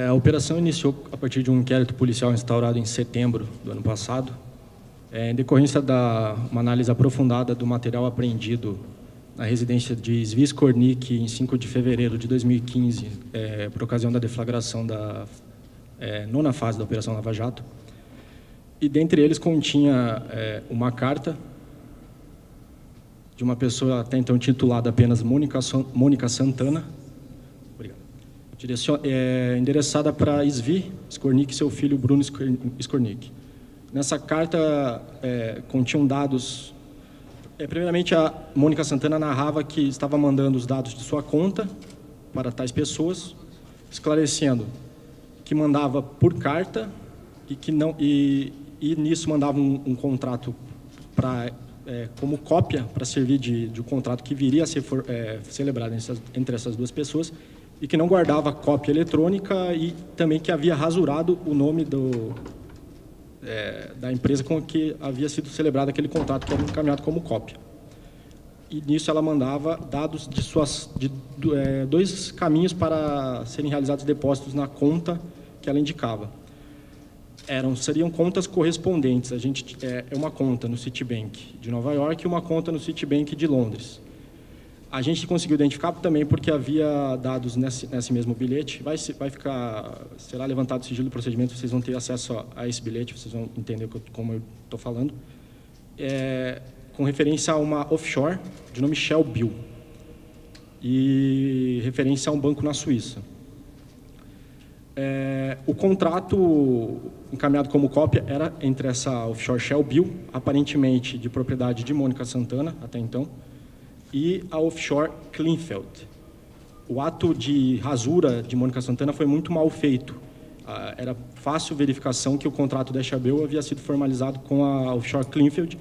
A operação iniciou a partir de um inquérito policial instaurado em setembro do ano passado, em decorrência da uma análise aprofundada do material apreendido na residência de Swiss Kornick em 5 de fevereiro de 2015, por ocasião da deflagração da nona fase da Operação Lava Jato. E dentre eles continha uma carta de uma pessoa até então titulada apenas Mônica Santana, endereçada para Svi Skornick e seu filho Bruno Skornick. Nessa carta continham dados. Primeiramente, a Mônica Santana narrava que estava mandando os dados de sua conta para tais pessoas, esclarecendo que mandava por carta e que não e nisso mandava um contrato para como cópia para servir de um contrato que viria a ser celebrado entre essas duas pessoas, e que não guardava cópia eletrônica, e também que havia rasurado o nome da empresa com que havia sido celebrado aquele contrato, que era encaminhado como cópia. E nisso ela mandava dados de dois caminhos para serem realizados depósitos na conta que ela indicava. Seriam contas correspondentes. A gente uma conta no Citibank de Nova York e uma conta no Citibank de Londres. A gente conseguiu identificar também porque havia dados nesse mesmo bilhete. Será levantado o sigilo do procedimento, vocês vão ter acesso a esse bilhete, vocês vão entender como eu estou falando. Com referência a uma offshore de nome Shell Bill e referência a um banco na Suíça. O contrato encaminhado como cópia era entre essa offshore Shell Bill, aparentemente de propriedade de Mônica Santana, até então, e a offshore Cleanfield. O ato de rasura de Mônica Santana foi muito mal feito. Era fácil verificação que o contrato da Shell Bill havia sido formalizado com a offshore Cleanfield,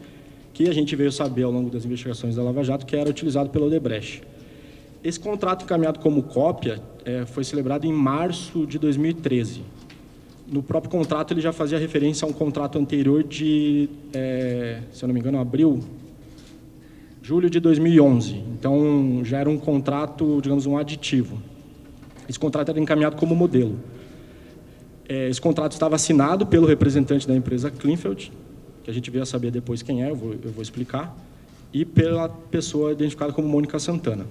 que a gente veio saber ao longo das investigações da Lava Jato que era utilizado pelo Odebrecht. Esse contrato encaminhado como cópia foi celebrado em março de 2013. No próprio contrato, ele já fazia referência a um contrato anterior de, se eu não me engano, julho de 2011. Então, já era um contrato, digamos, um aditivo. Esse contrato era encaminhado como modelo. Esse contrato estava assinado pelo representante da empresa Cleanfield, que a gente veio a saber depois quem é, eu vou explicar, e pela pessoa identificada como Mônica Santana.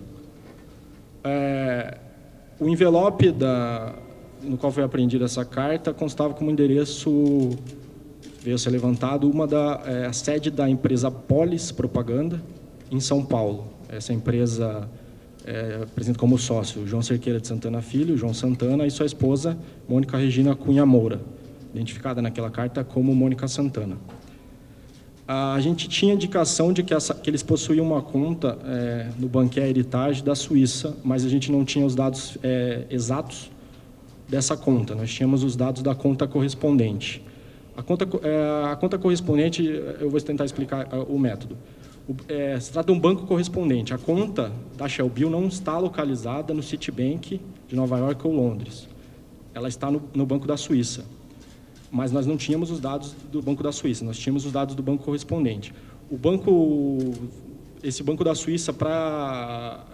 O envelope no qual foi apreendida essa carta constava como endereço, veio a ser levantado, a sede da empresa Polis Propaganda, em São Paulo. Essa empresa apresenta como sócio João Cerqueira de Santana Filho, João Santana, e sua esposa, Mônica Regina Cunha Moura, identificada naquela carta como Mônica Santana. A gente tinha indicação de que eles possuíam uma conta no Bancaire Heritage da Suíça, mas a gente não tinha os dados exatos dessa conta. Nós tínhamos os dados da conta correspondente. A conta correspondente, eu vou tentar explicar o método. Se trata de um banco correspondente. A conta da Shell Bill não está localizada no Citibank de Nova York ou Londres. Ela está no Banco da Suíça. Mas nós não tínhamos os dados do Banco da Suíça, nós tínhamos os dados do banco correspondente. Esse Banco da Suíça, para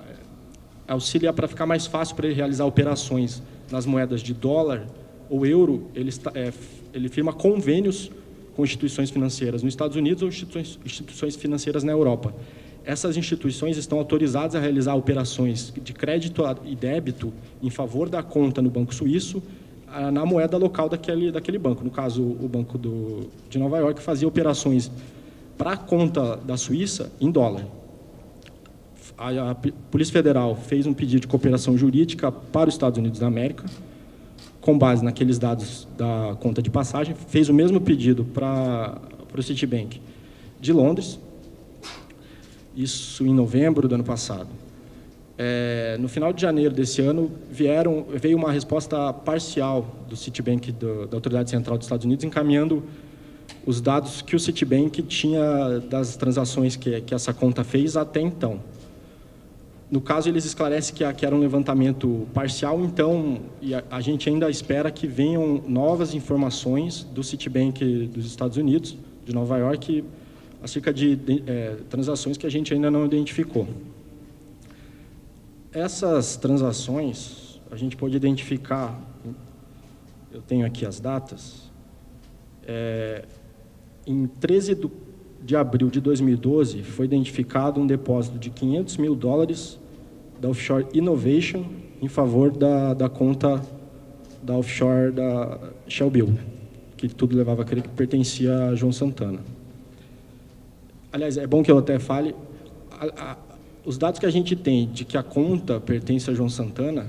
auxiliar, para ficar mais fácil para ele realizar operações nas moedas de dólar ou euro, ele firma convênios com instituições financeiras nos Estados Unidos ou instituições financeiras na Europa. Essas instituições estão autorizadas a realizar operações de crédito e débito em favor da conta no Banco Suíço, na moeda local daquele banco. No caso, o Banco de Nova York fazia operações para a conta da Suíça em dólar. A Polícia Federal fez um pedido de cooperação jurídica para os Estados Unidos da América, com base naqueles dados da conta de passagem, fez o mesmo pedido para o Citibank de Londres, isso em novembro do ano passado. No final de janeiro desse ano, veio uma resposta parcial do Citibank, da Autoridade Central dos Estados Unidos, encaminhando os dados que o Citibank tinha das transações que essa conta fez até então. No caso, eles esclarecem que era um levantamento parcial, então a gente ainda espera que venham novas informações do Citibank dos Estados Unidos, de Nova York, acerca de transações que a gente ainda não identificou. Essas transações, a gente pode identificar eu tenho aqui as datas. Em 13 de abril de 2012, foi identificado um depósito de $500 mil da Offshore Innovation em favor da conta da offshore da Shell Bill, que tudo levava a crer que pertencia a João Santana. Aliás, é bom que eu até fale, os dados que a gente tem de que a conta pertence a João Santana,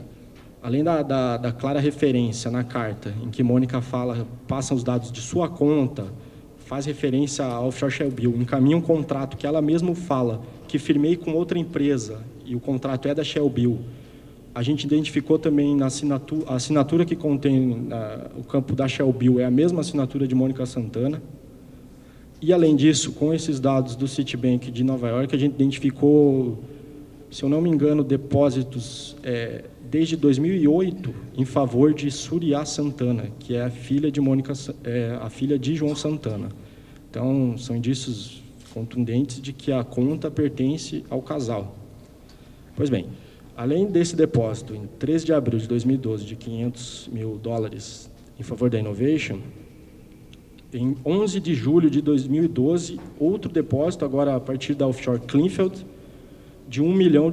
além da clara referência na carta, em que Mônica fala, passa os dados de sua conta, faz referência ao offshore Shell Bill, encaminha um contrato que ela mesma fala que firmei com outra empresa e o contrato é da Shell Bill. A gente identificou também na a assinatura que contém o campo da Shell Bill é a mesma assinatura de Mônica Santana. E, além disso, com esses dados do Citibank de Nova York, a gente identificou, se eu não me engano, depósitos desde 2008 em favor de Suriá Santana, que é a filha de a filha de João Santana. Então, são indícios contundentes de que a conta pertence ao casal. Pois bem, além desse depósito, em 13 de abril de 2012, de $500 mil em favor da Innovation, em 11 de julho de 2012, outro depósito, agora a partir da offshore Cleanfield, de $1 milhão.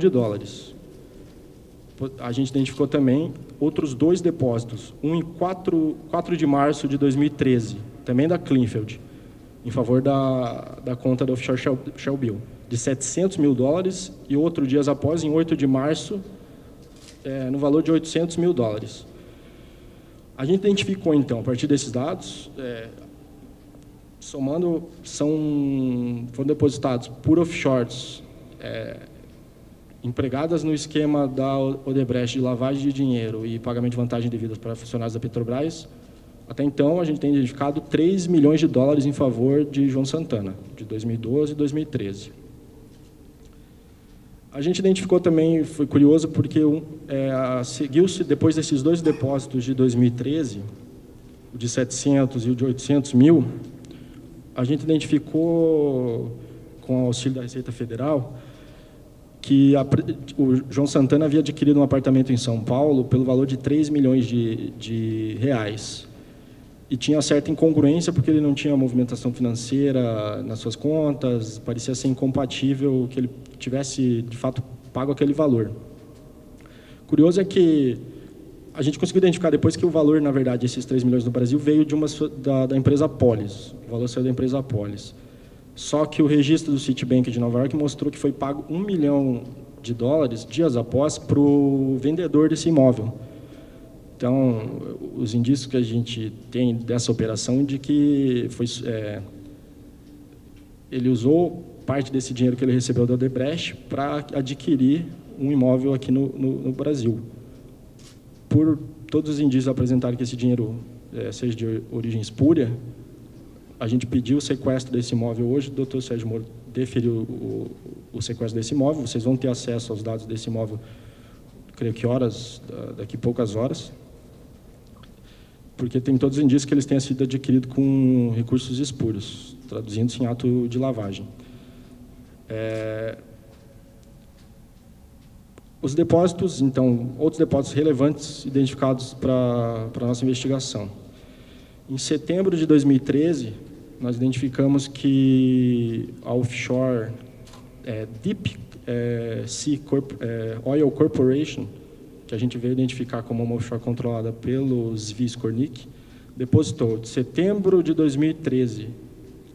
A gente identificou também outros 2 depósitos, um em 4 de março de 2013, também da Cleanfield, em favor da conta da offshore Shell Bill, de $700 mil, e outro dias após, em 8 de março, no valor de $800 mil. A gente identificou, então, a partir desses dados, somando, foram depositados por offshores empregadas no esquema da Odebrecht de lavagem de dinheiro e pagamento de vantagem devida para funcionários da Petrobras. Até então, a gente tem identificado $3 milhões em favor de João Santana, de 2012 e 2013. A gente identificou também, foi curioso, porque seguiu-se, depois desses 2 depósitos de 2013, o de 700 e o de 800 mil, a gente identificou, com o auxílio da Receita Federal, que o João Santana havia adquirido um apartamento em São Paulo pelo valor de $3 milhões de reais. E tinha certa incongruência, porque ele não tinha movimentação financeira nas suas contas, parecia ser incompatível que ele tivesse, de fato, pago aquele valor. Curioso é que a gente conseguiu identificar depois que o valor, na verdade, esses $3 milhões no Brasil, veio da empresa Polis. O valor saiu da empresa Polis. Só que o registro do Citibank de Nova York mostrou que foi pago $1 milhão dias após para o vendedor desse imóvel. Então, os indícios que a gente tem dessa operação de que ele usou parte desse dinheiro que ele recebeu da Odebrecht para adquirir um imóvel aqui no Brasil. Por todos os indícios apresentarem que esse dinheiro seja de origem espúria, a gente pediu o sequestro desse imóvel hoje, o doutor Sérgio Moro deferiu o sequestro desse imóvel, vocês vão ter acesso aos dados desse imóvel, creio que daqui a poucas horas, porque tem todos os indícios que eles tenham sido adquiridos com recursos espúrios, traduzindo-se em ato de lavagem. Os depósitos, então, outros depósitos relevantes identificados para a nossa investigação. Em setembro de 2013, nós identificamos que a offshore Deep Sea Oil Corporation, que a gente veio identificar como uma offshore controlada pelo Zvi Skornik, depositou de setembro de 2013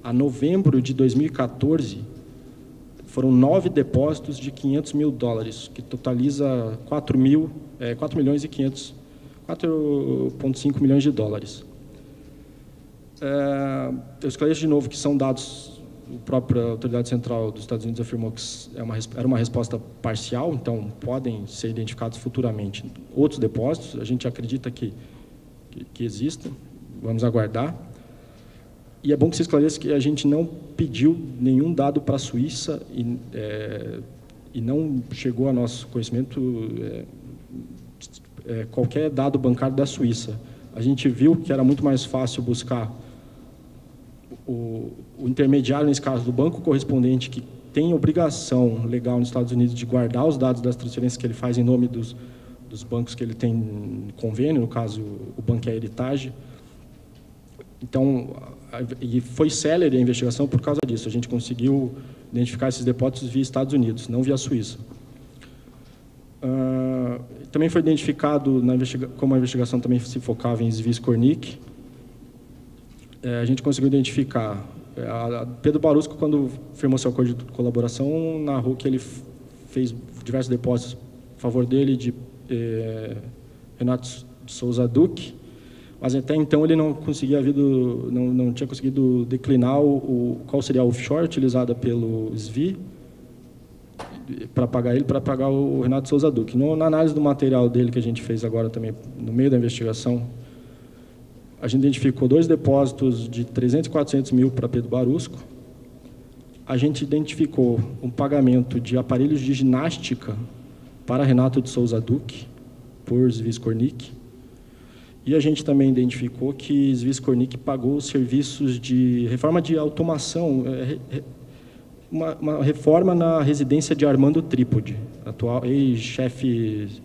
a novembro de 2014, foram 9 depósitos de $500 mil, que totaliza 4,5 milhões de dólares. Eu esclareço de novo que são dados, a própria Autoridade Central dos Estados Unidos afirmou que era uma resposta parcial, então podem ser identificados futuramente outros depósitos, a gente acredita que existam, vamos aguardar. E é bom que se esclareça que a gente não pediu nenhum dado para a Suíça e não chegou a nosso conhecimento qualquer dado bancário da Suíça. A gente viu que era muito mais fácil buscar o intermediário, nesse caso, do banco correspondente, que tem obrigação legal nos Estados Unidos de guardar os dados das transferências que ele faz em nome dos dos bancos que ele tem convênio, no caso, o Banco Heritage. Então, e foi célere a investigação por causa disso. A gente conseguiu identificar esses depósitos via Estados Unidos, não via Suíça. Também foi identificado, como a investigação também se focava em Swiss Cornic, a gente conseguiu identificar. Pedro Barusco, quando firmou seu acordo de colaboração, narrou que ele fez diversos depósitos a favor dele de Renato de Souza Duque, mas até então ele não tinha conseguido declinar qual seria a offshore utilizada pelo SVI para pagar o Renato Souza Duque. Na análise do material dele, que a gente fez agora também, no meio da investigação, a gente identificou 2 depósitos de 300 e 400 mil para Pedro Barusco. A gente identificou um pagamento de aparelhos de ginástica para Renato de Souza Duque, por Swiss Cornic. E a gente também identificou que Swiss Cornic pagou serviços de reforma de automação, uma reforma na residência de Armando Trípode, atual ex-chefe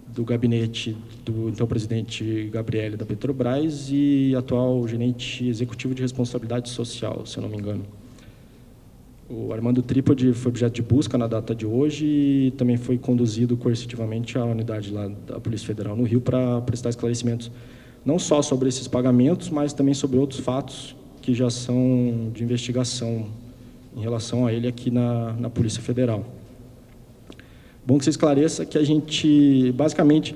do gabinete do então presidente Gabrielli da Petrobras e atual gerente executivo de responsabilidade social, se eu não me engano. O Armando Trípode foi objeto de busca na data de hoje e também foi conduzido coercitivamente à unidade lá da Polícia Federal no Rio para prestar esclarecimentos não só sobre esses pagamentos, mas também sobre outros fatos que já são de investigação em relação a ele aqui na Polícia Federal. Bom que você esclareça que a gente, basicamente,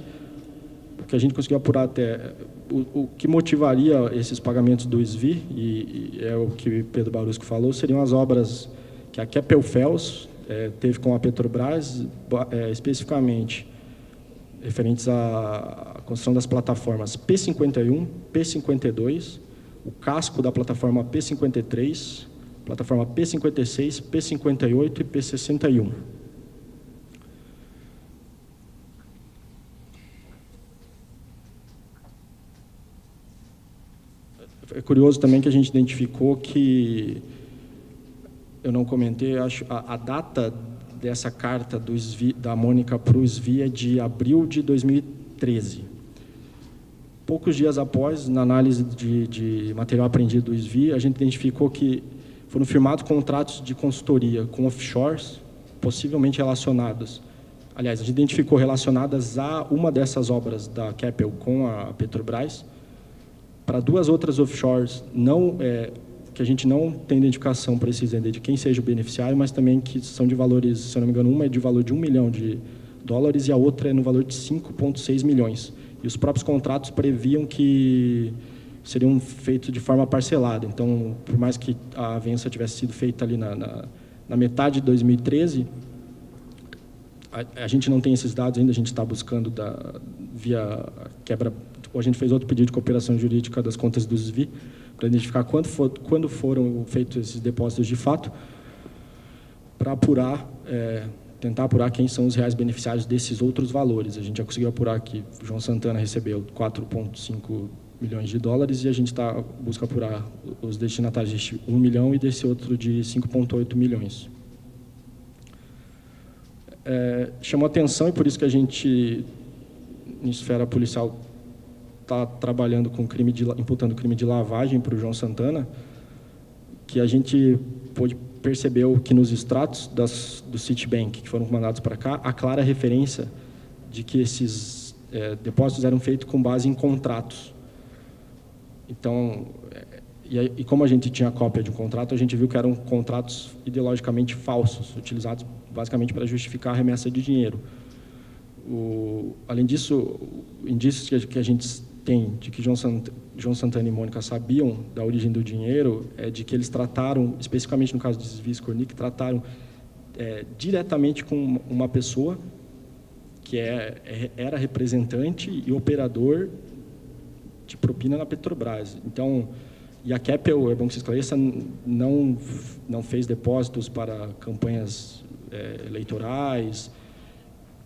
o que a gente conseguiu apurar até, o que motivaria esses pagamentos do SVI, e é o que Pedro Barusco falou, seriam as obras que a Keppel-FELS teve com a Petrobras, especificamente referentes à construção das plataformas P51, P52, o casco da plataforma P53, plataforma P56, P58 e P61. É curioso também que a gente identificou que, eu não comentei, acho a data dessa carta da Mônica para o SVI é de abril de 2013. Poucos dias após, na análise de material apreendido do SVI, a gente identificou que foram firmados contratos de consultoria com offshores, possivelmente relacionados. Aliás, a gente identificou relacionadas a uma dessas obras da Keppel com a Petrobras, para 2 outras offshores, que a gente não tem identificação precisa ainda de quem seja o beneficiário, mas também que são de valores, se eu não me engano, uma é de valor de $1 milhão e a outra é no valor de 5,6 milhões. E os próprios contratos previam que seriam feitos de forma parcelada. Então, por mais que a avença tivesse sido feita ali na metade de 2013, a gente não tem esses dados ainda, a gente está buscando via quebra. A gente fez outro pedido de cooperação jurídica das contas do SVI para identificar quando foram feitos esses depósitos de fato, para apurar, tentar apurar quem são os reais beneficiários desses outros valores. A gente já conseguiu apurar que o João Santana recebeu 4,5 milhões de dólares e a gente busca apurar os destinatários de 1 milhão e desse outro de 5,8 milhões. Chamou atenção e por isso que a gente, em esfera policial, está trabalhando com imputando crime de lavagem para o João Santana, que a gente pôde perceber que nos extratos do Citibank que foram mandados para cá, há clara referência de que esses depósitos eram feitos com base em contratos. Então, e como a gente tinha cópia de um contrato, a gente viu que eram contratos ideologicamente falsos, utilizados basicamente para justificar a remessa de dinheiro. Além disso, indícios que a gente tem de que João Santana e Mônica sabiam da origem do dinheiro é de que eles trataram, especificamente no caso de Swiss Cornic, trataram diretamente com uma pessoa que era representante e operador de propina na Petrobras. Então, e a Keppel, é bom que se esclareça, não fez depósitos para campanhas eleitorais,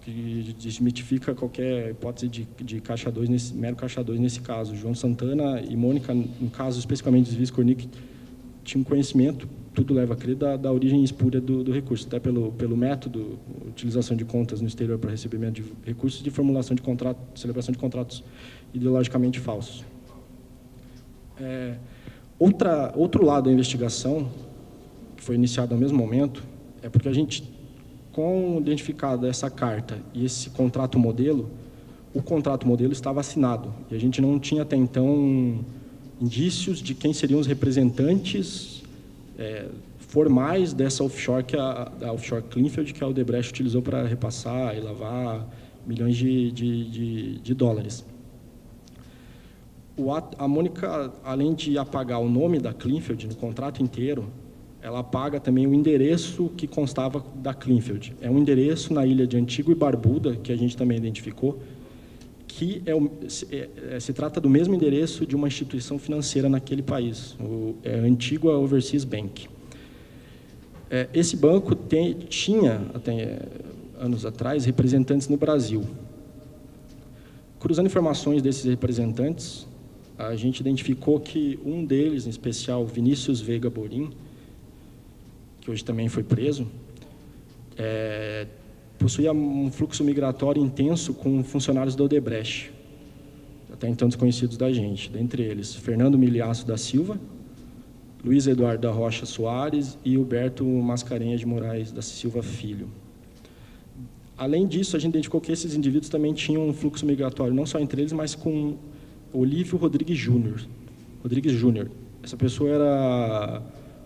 que desmitifica qualquer hipótese de caixa 2, mero caixa 2 nesse caso. João Santana e Mônica, no caso especificamente de Swiss Cornic, tinham conhecimento tudo leva a crer, da origem espúria do recurso, até pelo método, utilização de contas no exterior para recebimento de recursos, de formulação de contratos, celebração de contratos ideologicamente falsos. Outro lado da investigação, que foi iniciado ao mesmo momento, é porque a gente, com identificada essa carta e esse contrato modelo, o contrato modelo estava assinado, e a gente não tinha até então indícios de quem seriam os representantes formais dessa offshore, que a offshore Cleanfield, que a Odebrecht utilizou para repassar e lavar milhões de dólares. A Mônica, além de apagar o nome da Cleanfield no contrato inteiro, ela apaga também o endereço que constava da Cleanfield. É um endereço na ilha de Antigua e Barbuda, que a gente também identificou, que se trata do mesmo endereço de uma instituição financeira naquele país, a Antigua Overseas Bank. Esse banco tinha, até anos atrás, representantes no Brasil. Cruzando informações desses representantes, a gente identificou que um deles, em especial, Vinícius Veiga Borim, que hoje também foi preso, possuía um fluxo migratório intenso com funcionários da Odebrecht, até então desconhecidos da gente, dentre eles Fernando Miliaço da Silva, Luiz Eduardo da Rocha Soares e Huberto Mascarenhas de Moraes da Silva Filho. Além disso, a gente identificou que esses indivíduos também tinham um fluxo migratório, não só entre eles, mas com Olívio Rodrigues Júnior. Essa pessoa era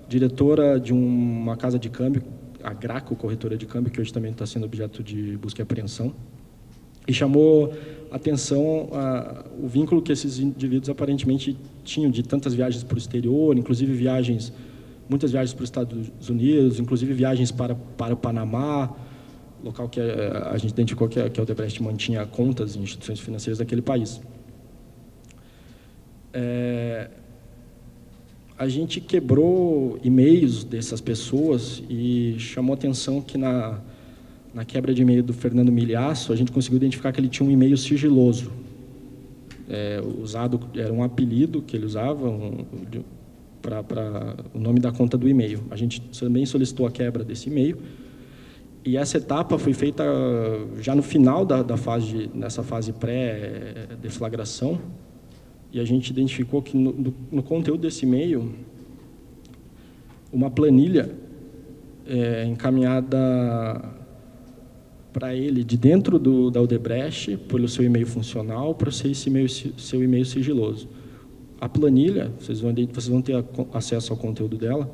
diretora de uma casa de câmbio, a Graco, corretora de câmbio, que hoje também está sendo objeto de busca e apreensão, e chamou atenção o vínculo que esses indivíduos aparentemente tinham de tantas viagens para o exterior, inclusive muitas viagens para os Estados Unidos, inclusive viagens para o Panamá, local que a gente identificou que a Odebrecht mantinha contas em instituições financeiras daquele país. A gente quebrou e-mails dessas pessoas e chamou atenção que na quebra de e-mail do Fernando Miliaço, a gente conseguiu identificar que ele tinha um e-mail sigiloso. Era um apelido que ele usava para o nome da conta do e-mail. A gente também solicitou a quebra desse e-mail. E essa etapa foi feita já no final nessa fase pré-deflagração, e a gente identificou que no conteúdo desse e-mail, uma planilha encaminhada para ele de dentro da Odebrecht, pelo seu e-mail funcional, para seu e-mail sigiloso. A planilha, vocês vão ter acesso ao conteúdo dela,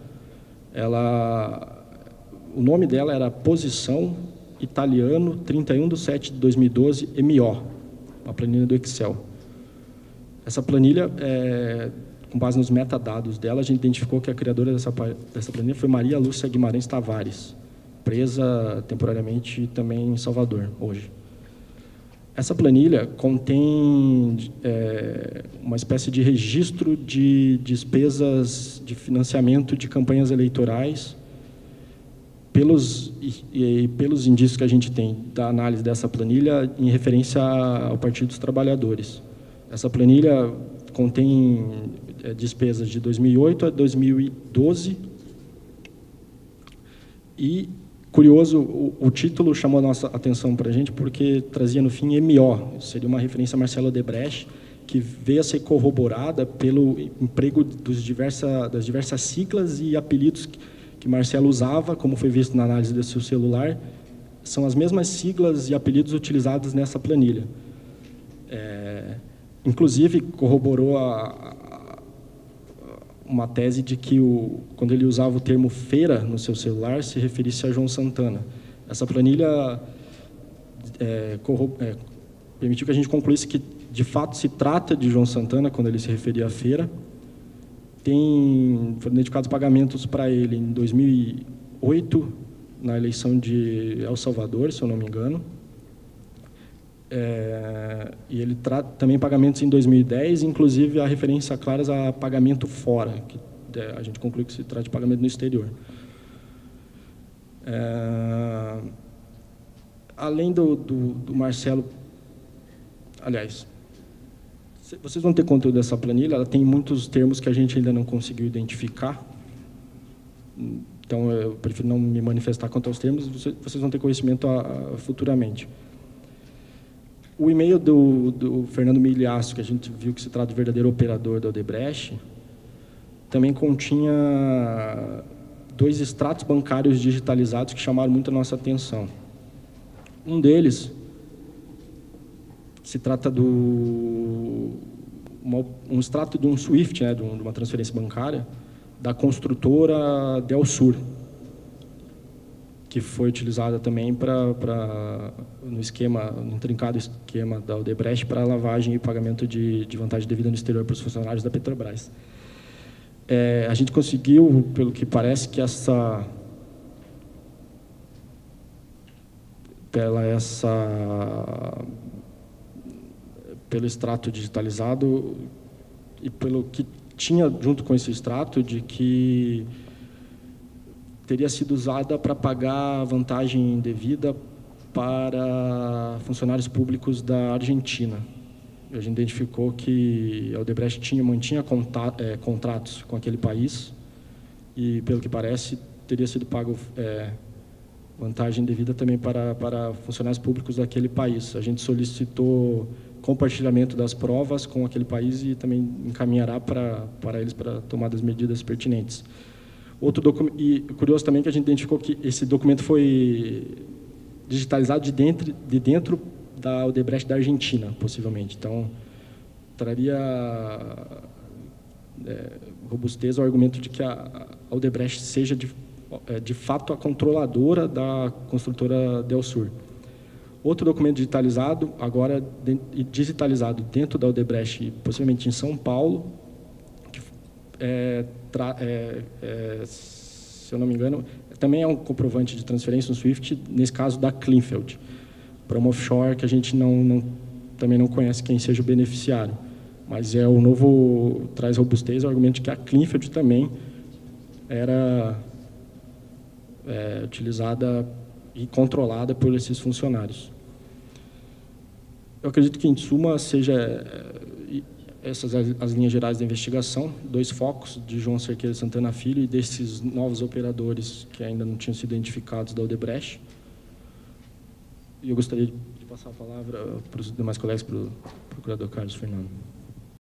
o nome dela era Posição Italiano 31/7/2012 MO, uma planilha do Excel. Essa planilha, com base nos metadados dela, a gente identificou que a criadora dessa planilha foi Maria Lúcia Guimarães Tavares, presa temporariamente também em Salvador, hoje. Essa planilha contém uma espécie de registro de despesas de financiamento de campanhas eleitorais, pelos indícios que a gente tem da análise dessa planilha em referência ao Partido dos Trabalhadores. Essa planilha contém despesas de 2008 a 2012 e, curioso, o título chamou a nossa atenção para a gente porque trazia no fim MO, seria uma referência a Marcelo Odebrecht, que veio a ser corroborada pelo emprego das diversas siglas e apelidos que Marcelo usava, como foi visto na análise do seu celular, são as mesmas siglas e apelidos utilizados nessa planilha. Inclusive, corroborou uma tese de que, quando ele usava o termo feira no seu celular, se referisse a João Santana. Essa planilha permitiu que a gente concluísse que, de fato, se trata de João Santana, quando ele se referia à feira. Foram dedicados pagamentos para ele em 2008, na eleição de El Salvador, se eu não me engano. E ele trata também pagamentos em 2010, inclusive a referência claras a pagamento fora, que a gente conclui que se trata de pagamento no exterior. Além do Marcelo, aliás, vocês vão ter conteúdo dessa planilha, ela tem muitos termos que a gente ainda não conseguiu identificar, Então, eu prefiro não me manifestar quanto aos termos, vocês vão ter conhecimento futuramente. O e-mail do Fernando Migliasso, que a gente viu que se trata de verdadeiro operador da Odebrecht, também continha 2 extratos bancários digitalizados que chamaram muito a nossa atenção. Um deles se trata um extrato de um SWIFT, né, de uma transferência bancária, da construtora Delsur, que foi utilizada também no intrincado esquema da Odebrecht para lavagem e pagamento de vantagem devida no exterior para os funcionários da Petrobras. A gente conseguiu, pelo que parece, que pelo extrato digitalizado e pelo que tinha junto com esse extrato, de que teria sido usada para pagar vantagem devida para funcionários públicos da Argentina. A gente identificou que a Odebrecht mantinha contratos com aquele país e, pelo que parece, teria sido pago vantagem devida também para funcionários públicos daquele país. A gente solicitou compartilhamento das provas com aquele país e também encaminhará para eles para tomar as medidas pertinentes. Outro documento, e curioso também que a gente identificou que esse documento foi digitalizado de dentro da Odebrecht da Argentina, possivelmente. Então, traria robustez ao argumento de que a Odebrecht seja, de fato, a controladora da construtora Delsur. Outro documento digitalizado, agora digitalizado dentro da Odebrecht, possivelmente em São Paulo, que se eu não me engano, também é um comprovante de transferência no SWIFT, nesse caso da Clinfield, para uma offshore que a gente também não conhece quem seja o beneficiário. Mas o novo traz robustez ao argumento de que a Clinfield também era utilizada e controlada por esses funcionários. Eu acredito que, em suma, seja essas as linhas gerais da investigação, 2 focos de João Cerqueira Santana Filho e desses novos operadores que ainda não tinham sido identificados da Odebrecht. E eu gostaria de passar a palavra para os demais colegas, para o procurador Carlos Fernando.